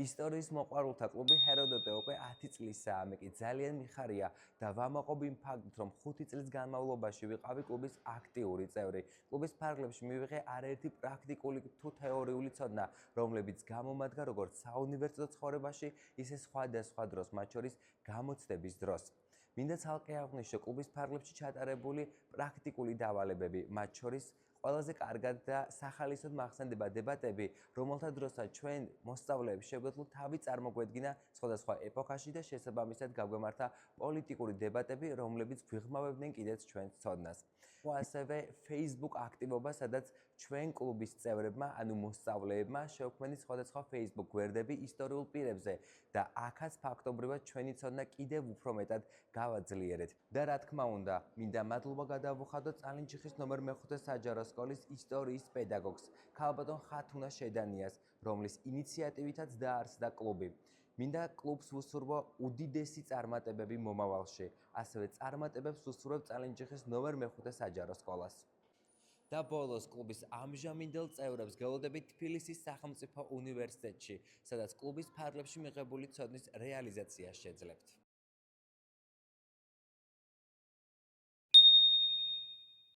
ისტორიის მოყვარულთა კლუბი ჰეროდოტე უკვე 10 წლისაა, მე კი ძალიან მიხარია და ვამაყობ იმ ფაქტით, რომ 5 წლის განმავლობაში ვიყავი კლუბის აქტიური წევრი. კლუბის ფარგლებში მივიღე არაერთი პრაქტიკული თუ თეორიული ცოდნა, რომლებიც გამომადგა როგორც საუნივერსიტეტო ცხოვრებაში, ისე სხვადასხვა დროს, მათ შორის გამოცდების დროს. მინდა ცალკე აღვნიშნო კლუბის ფარგლებში ჩატარებული პრაქტიკული დავალებები, მათ შორის ყველაზე კარგად და სახალისოდ მახსენდება დებატები, რომელთა დროსაც ჩვენ მოსწავლეებს შეგვეძლო თავი წარმოგვედგინა სხვადასხვა ეპოქაში და შესაბამისად გაგვემართა პოლიტიკური დებატები, რომლებიც გვიღრმავებდნენ კიდეც ჩვენს ცოდნას. ასევე Facebook აქტივობა, სადაც ჩვენ კლუბის წევრებმა, ანუ მოსწავლეებმა შევქმნით სხვადასხვა Facebook გვერდები ისტორიულ პირებზე და აქაც ფაქტობრივად ჩვენი ცოდნა კიდევ უფრო მეტად გავაძლიერეთ. და რა თქმა უნდა, მინდა მადლობა გადავუხადო წალენჯიხის ნომერ მე-5 საჯარო სკოლის ისტორიის პედაგოგს, ქალბატონ ხათუნა შედანიას, რომლის ინიციატივითაც დაარსდა კლუბი. მინდა კლუბს ვუსურვო უდიდესი წარმატებები მომავალში, ასევე წარმატებებს ვუსურვებ წალენჯიხის ნომერ მე-5 საჯარო სკოლას. და ბოლოს კლუბის ამჟამინდელ წევრებს გველოდებით თბილისის სახელმწიფო უნივერსიტეტში, სადაც კლუბის ფარგლებში მიღებული ცოდნის რეალიზაციას შეძლებთ.